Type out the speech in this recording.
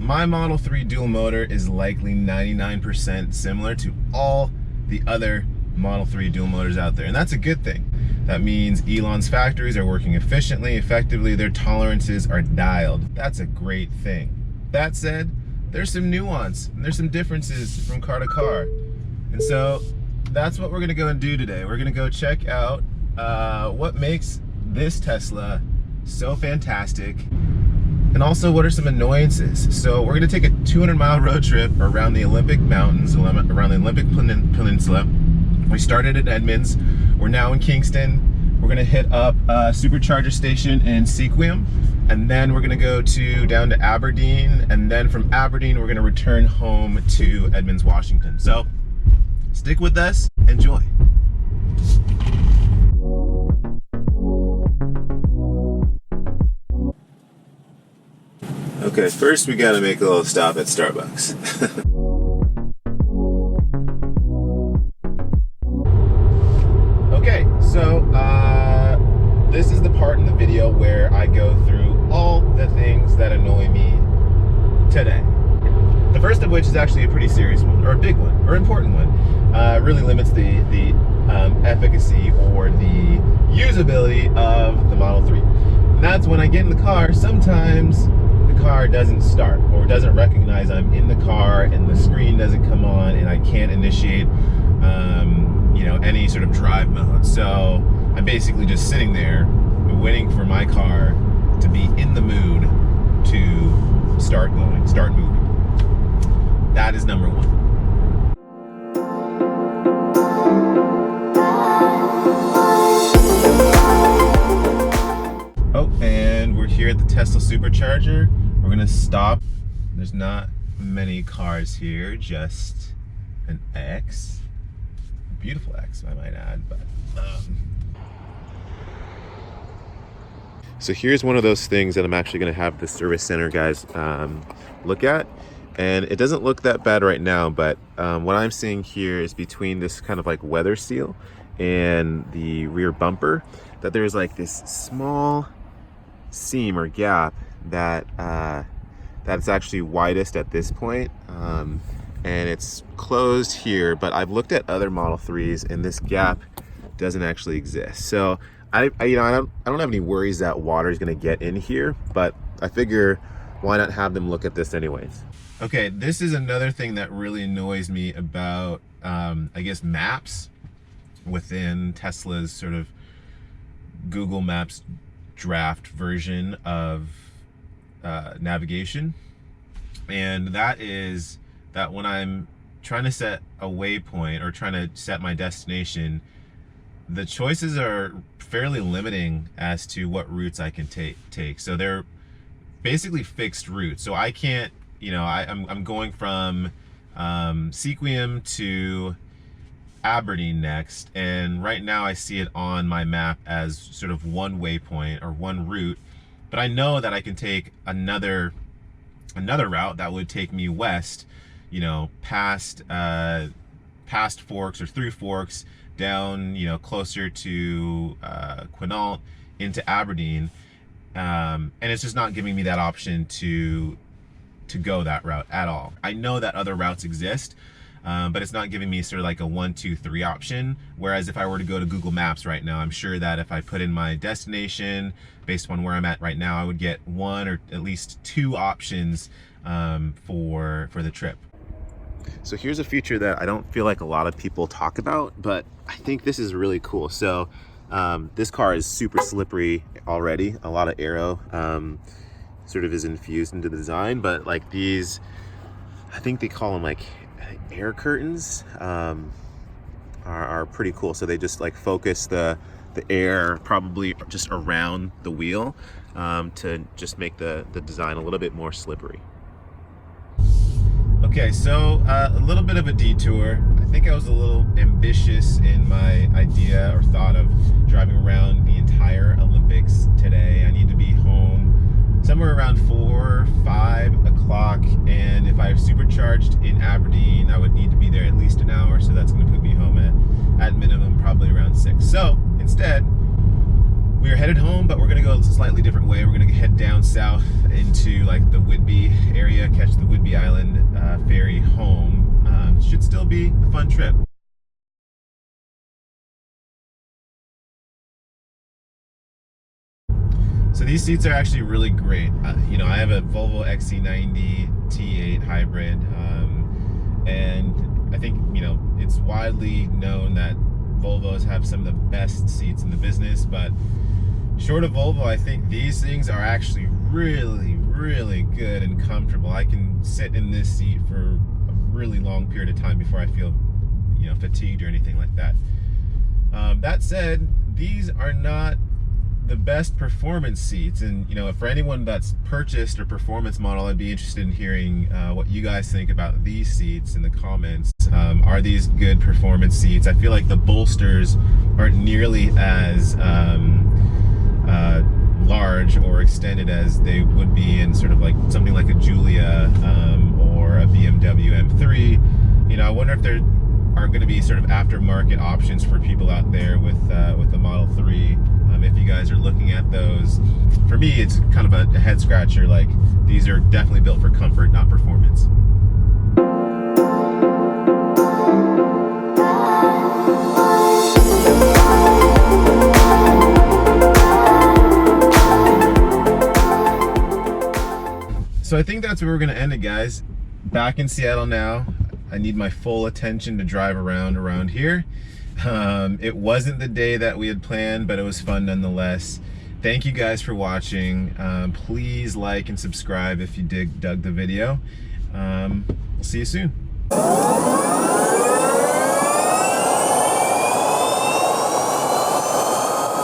my Model 3 dual motor is likely 99% similar to all the other Model 3 dual motors out there, and that's a good thing. That means Elon's factories are working efficiently, effectively, their tolerances are dialed. That's a great thing. That said, there's some nuance, and there's some differences from car to car. And so that's what we're gonna go and do today. We're gonna go check out what makes this Tesla so fantastic, and also what are some annoyances. So we're gonna take a 200-mile road trip around the Olympic Mountains, around the Olympic Peninsula. We started at Edmonds, we're now in Kingston. We're gonna hit up a supercharger station in Sequim, and then we're gonna go down to Aberdeen, and then from Aberdeen we're gonna return home to Edmonds, Washington. So stick with us, enjoy. Okay, first we gotta make a little stop at Starbucks. Okay, so this is the part in the video where I go through all the things that annoy me today. The first of which is actually a pretty serious one, or a big one, or important one. Really limits the efficacy or the usability of the Model 3. And that's when I get in the car, sometimes the car doesn't start or doesn't recognize I'm in the car and the screen doesn't come on and I can't initiate any sort of drive mode. So I'm basically just sitting there waiting for my car to be in the mood to start moving. That is number one. Oh, and we're here at the Tesla supercharger. We're gonna stop. There's not many cars here, just an X. A beautiful X, I might add, but So here's one of those things that I'm actually gonna have the service center guys look at. And it doesn't look that bad right now, but what I'm seeing here is between this kind of like weather seal and the rear bumper, that there's like this small seam or gap that that's actually widest at this point, and it's closed here. But I've looked at other Model 3s and this gap doesn't actually exist. So I don't have any worries that water is going to get in here, but I figure why not have them look at this anyways. Okay, this is another thing that really annoys me about I guess maps within Tesla's sort of Google Maps draft version of navigation, and that is that when I'm trying to set a waypoint or trying to set my destination, the choices are fairly limiting as to what routes I can take. So they're basically fixed routes. So I can't, I'm going from Sequim to Aberdeen next, and right now I see it on my map as sort of one waypoint or one route, but I know that I can take another route that would take me west, past Forks or through Forks, down closer to Quinault into Aberdeen, and it's just not giving me that option to go that route at all. I know that other routes exist, but it's not giving me sort of like a 1, 2, 3 option. Whereas if I were to go to Google Maps right now, I'm sure that if I put in my destination based on where I'm at right now, I would get 1 or at least 2 options for the trip. So here's a feature that I don't feel like a lot of people talk about, but I think this is really cool. So this car is super slippery already. A lot of aero sort of is infused into the design, but like these, I think they call them like air curtains, are pretty cool. So they just like focus the air probably just around the wheel to just make the design a little bit more slippery. Okay, so a little bit of a detour. I think I was a little ambitious in my idea or thought of driving around the entire Olympics today. I need to be home somewhere around 4, 5 o'clock, and if I supercharged in Aberdeen, I would need to be there at least an hour, so that's going to put me home at minimum probably around 6. So instead, we are headed home, but we're gonna go a slightly different way. We're gonna head down south into like the Whidbey area, catch the Whidbey Island ferry home. Should still be a fun trip. So these seats are actually really great. You know, I have a Volvo XC90 T8 hybrid, and I think, you know, it's widely known that Volvos have some of the best seats in the business, but short of Volvo, I think these things are actually really, really good and comfortable. I can sit in this seat for a really long period of time before I feel, you know, fatigued or anything like that. That said, these are not the best performance seats, and you know, for anyone that's purchased a performance model, I'd be interested in hearing what you guys think about these seats in the comments. Are these good performance seats? I feel like the bolsters aren't nearly as large or extended as they would be in sort of like something like a Giulia or a BMW M3. You know, I wonder if there are going to be sort of aftermarket options for people out there with the Model 3. If you guys are looking at those, for me it's kind of a head scratcher. Like, these are definitely built for comfort, not performance. So I think that's where we're gonna end it, guys. Back in Seattle now. I need my full attention to drive around here. It wasn't the day that we had planned, but it was fun nonetheless. Thank you guys for watching. Please like and subscribe if you dug the video. We'll see you soon.